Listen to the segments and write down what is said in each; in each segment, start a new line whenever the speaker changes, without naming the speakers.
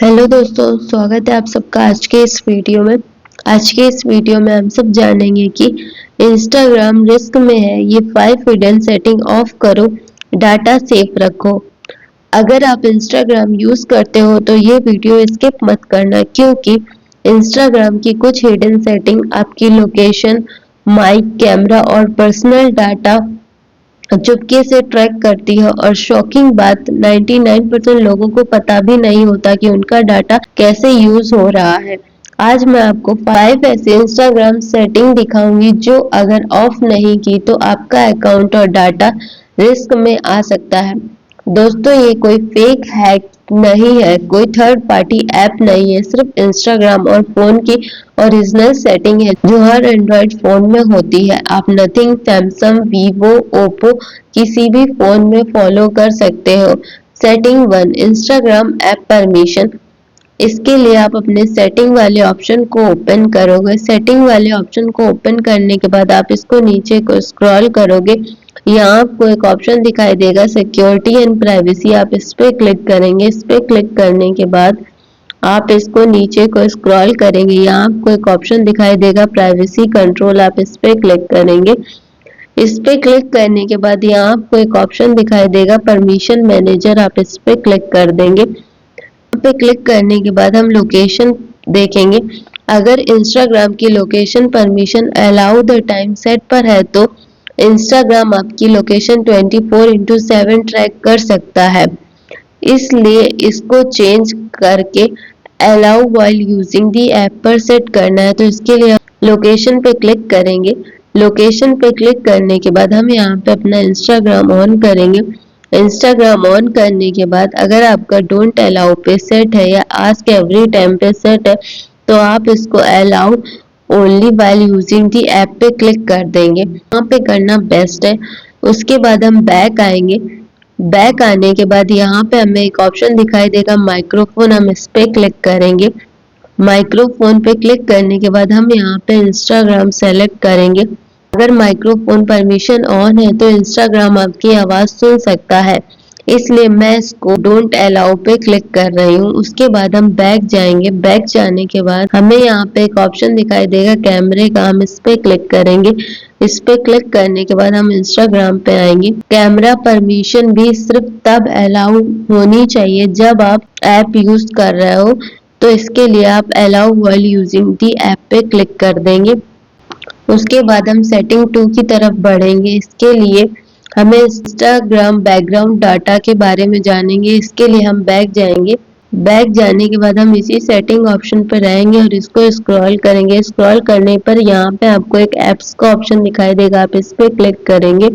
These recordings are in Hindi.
हेलो दोस्तों, स्वागत है आप सबका आज के इस वीडियो में। आज के इस वीडियो में हम सब जानेंगे कि इंस्टाग्राम रिस्क में है, ये 5 हिडन सेटिंग ऑफ करो, डाटा सेफ रखो। अगर आप इंस्टाग्राम यूज करते हो तो ये वीडियो स्किप मत करना, क्योंकि इंस्टाग्राम की कुछ हिडन सेटिंग आपकी लोकेशन, माइक, कैमरा और पर्सनल डाटा चुपके से ट्रैक करती है। और शॉकिंग बात, 99% लोगों को पता भी नहीं होता कि उनका डाटा कैसे यूज हो रहा है। आज मैं आपको 5 ऐसे इंस्टाग्राम सेटिंग दिखाऊंगी जो अगर ऑफ नहीं की तो आपका अकाउंट और डाटा रिस्क में आ सकता है। दोस्तों, ये कोई फेक हैक नहीं है, कोई थर्ड पार्टी ऐप नहीं है, सिर्फ इंस्टाग्राम और फोन की ओरिजिनल सेटिंग है जो हर एंड्रॉइड फोन में होती है। आप नथिंग, सैमसंग, वीवो, ओप्पो किसी भी फोन में फॉलो कर सकते हो। Setting 1, Instagram app permission. इसके लिए आप अपने सेटिंग वाले ऑप्शन को ओपन करोगे। सेटिंग वाले ऑप्शन को ओपन करने के बाद आप इसको नीचे को स्क्रॉल करोगे। यहाँ आपको एक ऑप्शन दिखाई देगा सिक्योरिटी एंड प्राइवेसी, आप इस पे क्लिक करेंगे। इस पे क्लिक करने के बाद आप इसको नीचे को स्क्रॉल करेंगे। यहाँ आपको एक ऑप्शन दिखाई देगा प्राइवेसी कंट्रोल, आप इस पे क्लिक करेंगे। इस पे क्लिक करने के बाद यहाँ आपको एक ऑप्शन दिखाई देगा परमिशन मैनेजर, आप इस पे क्लिक कर देंगे। पे क्लिक करने के बाद हम लोकेशन देखेंगे। अगर इंस्टाग्राम की location permission allow the time set पर है तो इंस्टाग्राम आपकी लोकेशन 24/7 ट्रैक कर सकता है। इसलिए इसको चेंज करके allow while using the app पर सेट करना है। तो इसके लिए लोकेशन पे क्लिक करेंगे। लोकेशन पे क्लिक करने के बाद हम यहाँ पे अपना इंस्टाग्राम ऑन करेंगे। इंस्टाग्राम ऑन करने के बाद अगर आपका डोंट अलाउ पे सेट है या आस्क एवरी टाइम पे सेट है तो आप इसको allow only while using the app पे क्लिक कर देंगे। यहाँ पे करना बेस्ट है। उसके बाद हम बैक आएंगे। बैक आने के बाद यहाँ पे हमें एक ऑप्शन दिखाई देगा माइक्रोफोन, हम इस पे क्लिक करेंगे। माइक्रोफोन पे क्लिक करने के बाद हम यहाँ पे इंस्टाग्राम सेलेक्ट करेंगे। अगर माइक्रोफोन परमिशन ऑन है तो इंस्टाग्राम आपकी आवाज सुन सकता है, इसलिए मैं इसको डोंट अलाउ पे क्लिक कर रही हूँ। उसके बाद हम बैक जाएंगे। बैक जाने के बाद हमें यहाँ पे एक ऑप्शन दिखाई देगा कैमरे का, हम इस पे क्लिक करेंगे। इस पे क्लिक करने के बाद हम इंस्टाग्राम पे आएंगे। कैमरा परमिशन भी सिर्फ तब अलाउ होनी चाहिए जब आप ऐप यूज कर रहे हो, तो इसके लिए आप allow while using the app पे क्लिक कर देंगे। उसके बाद हम सेटिंग 2 की तरफ बढ़ेंगे। इसके लिए हमें इंस्टाग्राम बैकग्राउंड डाटा के बारे में जानेंगे। इसके लिए हम बैक जाएंगे। बैक जाने के बाद हम इसी सेटिंग ऑप्शन पर रहेंगे और इसको स्क्रॉल करेंगे। स्क्रॉल करने पर यहाँ पे आपको एक ऐप्स का ऑप्शन दिखाई देगा, आप इस पे क्लिक करेंगे।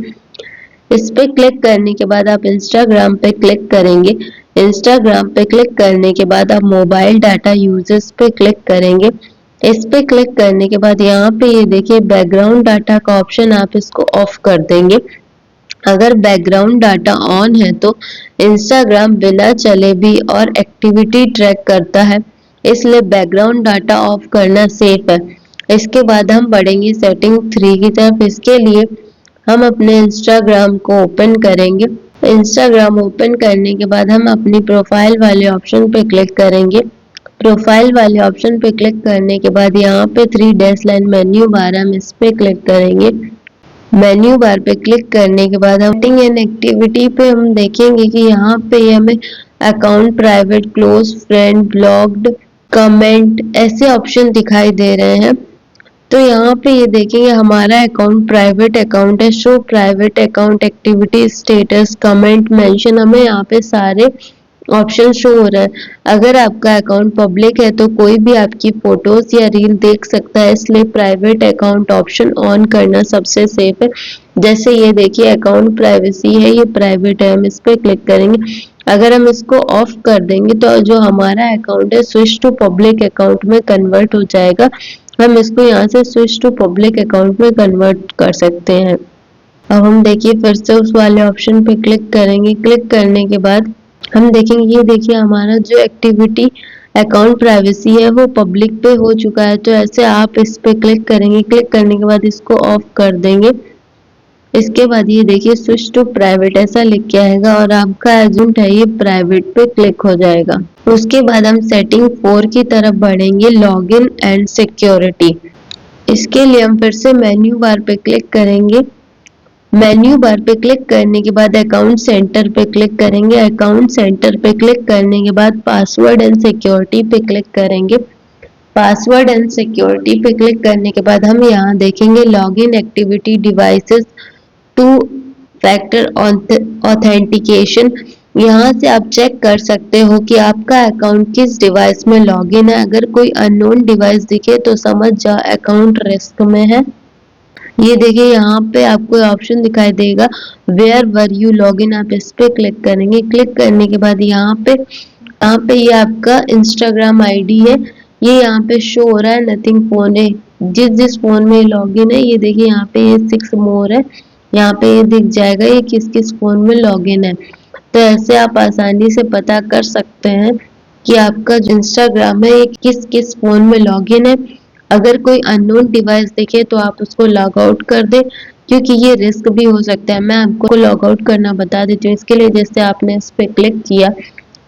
इस पे क्लिक करने के बाद आप इंस्टाग्राम पे क्लिक करेंगे। इंस्टाग्राम पे क्लिक करने के बाद आप मोबाइल डाटा यूजर्स पे क्लिक करेंगे। इस पे क्लिक करने के बाद यहाँ पे ये देखिए बैकग्राउंड डाटा का ऑप्शन, आप इसको ऑफ कर देंगे। अगर बैकग्राउंड डाटा ऑन है तो इंस्टाग्राम बिना चले भी और एक्टिविटी ट्रैक करता है, इसलिए बैकग्राउंड डाटा ऑफ करना सेफ है। इसके बाद हम बढ़ेंगे सेटिंग 3 की तरफ। इसके लिए हम अपने इंस्टाग्राम को ओपन करेंगे। इंस्टाग्राम ओपन करने के बाद हम अपनी प्रोफाइल वाले ऑप्शन पे क्लिक करेंगे। प्रोफाइल वाले ऑप्शन पे क्लिक करने के बाद यहाँ पे 3 डैश लाइन मेन्यू बार, हम इस पे क्लिक करेंगे। मेन्यू बार पे क्लिक करने के बाद हम सेटिंग एंड एक्टिविटी पे हम देखेंगे कि यहाँ पे हमें account private, close friend, blocked, comment ऐसे ऑप्शन दिखाई दे रहे हैं। तो यहाँ पे ये देखेंगे हमारा अकाउंट प्राइवेट अकाउंट है। Show private account, activity status, comment, mention, हमें यहाँ पे सारे ऑप्शन शो हो रहा है। अगर आपका अकाउंट पब्लिक है तो कोई भी आपकी फोटोज या रील देख सकता है, इसलिए प्राइवेट अकाउंट ऑप्शन ऑन करना सबसे सेफ है। जैसे ये देखिए अकाउंट प्राइवेसी है, ये प्राइवेट है, हम इस पे क्लिक करेंगे। अगर हम इसको ऑफ कर देंगे तो जो हमारा अकाउंट है स्विच टू पब्लिक अकाउंट में कन्वर्ट हो जाएगा। हम इसको यहाँ से स्विच टू पब्लिक अकाउंट में कन्वर्ट कर सकते हैं। अब हम देखिए फिर से उस वाले ऑप्शन पे क्लिक करेंगे। क्लिक करने के बाद हम देखेंगे, ये देखिए हमारा जो एक्टिविटी अकाउंट प्राइवेसी है वो पब्लिक पे हो चुका है। तो ऐसे आप इस पे क्लिक करेंगे। क्लिक करने के बाद इसको ऑफ कर देंगे। इसके बाद ये देखिए स्विच टू प्राइवेट ऐसा लिख के आएगा और आपका अकाउंट है ये प्राइवेट पे क्लिक हो जाएगा। उसके बाद हम सेटिंग 4 की तरफ बढ़ेंगे, लॉगिन एंड सिक्योरिटी। इसके लिए हम फिर से मेन्यू बार पे क्लिक करेंगे। मेन्यू बार पे क्लिक करने के बाद अकाउंट सेंटर पे क्लिक करेंगे। अकाउंट सेंटर पे क्लिक करने के बाद पासवर्ड एंड सिक्योरिटी पे क्लिक करेंगे। पासवर्ड एंड सिक्योरिटी पे क्लिक करने के बाद हम यहाँ देखेंगे login activity devices two factor authentication. यहाँ से आप चेक कर सकते हो कि आपका अकाउंट किस डिवाइस में लॉगिन है। अगर कोई अननोन डिवाइस दिखे तो समझ जाओ अकाउंट रिस्क में है। ये देखिए यहाँ पे आपको ऑप्शन दिखाई देगा वेयर वर यू लॉगिन, आप इस पे क्लिक करेंगे। क्लिक करने के बाद यहाँ पे ये आपका इंस्टाग्राम आईडी है, ये यहाँ पे शो हो रहा है नथिंग फोन है। जिस फोन में लॉगिन है ये देखिए यहाँ पे ये 6 मोर है, यहाँ पे ये दिख जाएगा ये किस किस फोन में लॉगिन है। तो ऐसे आप आसानी से पता कर सकते हैं कि आपका जो इंस्टाग्राम है ये किस किस फोन में लॉगिन है। अगर कोई अननोन डिवाइस दिखे तो आप उसको लॉग आउट कर दे, क्योंकि ये रिस्क भी हो सकता है। मैं आपको लॉग आउट करना बता देती हूँ। इसके लिए जैसे आपने इस पे क्लिक किया,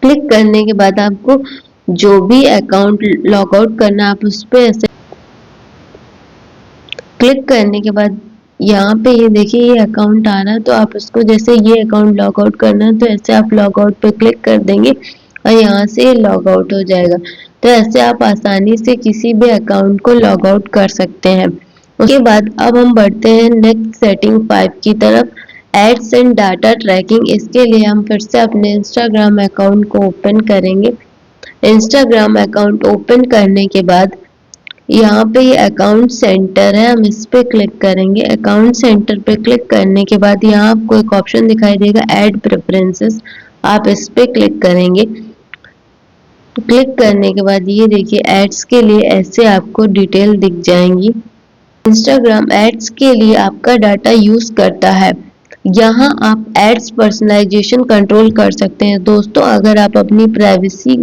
क्लिक करने के बाद आपको जो भी अकाउंट लॉग आउट करना आप उस पे ऐसे क्लिक करने के बाद यहाँ पे ये देखिए ये अकाउंट आ रहा है, तो आप उसको जैसे ये अकाउंट लॉग आउट करना है तो ऐसे आप लॉग आउट पे क्लिक कर देंगे और यहाँ से लॉग आउट हो जाएगा। तो ऐसे आप आसानी से किसी भी अकाउंट को लॉग आउट कर सकते हैं। उसके बाद अब हम बढ़ते हैं नेक्स्ट सेटिंग 5 की तरफ, एड्स एंड डाटा ट्रैकिंग। इसके लिए हम फिर से अपने इंस्टाग्राम अकाउंट को ओपन करेंगे। इंस्टाग्राम अकाउंट ओपन करने के बाद यहाँ पे ये अकाउंट सेंटर है, हम इस पे क्लिक करेंगे। अकाउंट सेंटर पे क्लिक करने के बाद यहाँ आपको एक ऑप्शन दिखाई देगा ऐड प्रेफरेंसेस, आप इस पे क्लिक करेंगे। क्लिक करने के बाद ये देखिए एड्स के लिए ऐसे आपको डिटेल दिख जाएंगी। इंस्टाग्राम एड्स के लिए आपका डाटा यूज करता है। यहाँ आप एड्स पर्सनलाइजेशन कंट्रोल कर सकते हैं। दोस्तों अगर आप अपनी प्राइवेसी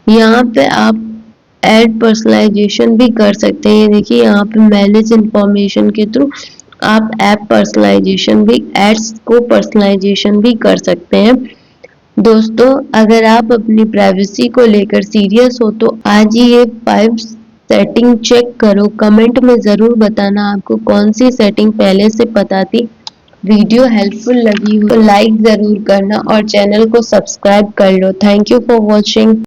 यहाँ पे आप एड पर्सनलाइजेशन भी कर सकते हैं। देखिए यहाँ पे मैनेज इंफॉर्मेशन के थ्रू आप ऐप पर्सनलाइजेशन भी, एड्स को पर्सनलाइजेशन भी कर सकते हैं। दोस्तों अगर आप अपनी प्राइवेसी को लेकर सीरियस हो तो आज ही ये 5 सेटिंग चेक करो। कमेंट में ज़रूर बताना आपको कौन सी सेटिंग पहले से पता थी। वीडियो हेल्पफुल लगी हो तो लाइक ज़रूर करना और चैनल को सब्सक्राइब कर लो। Thank you for watching.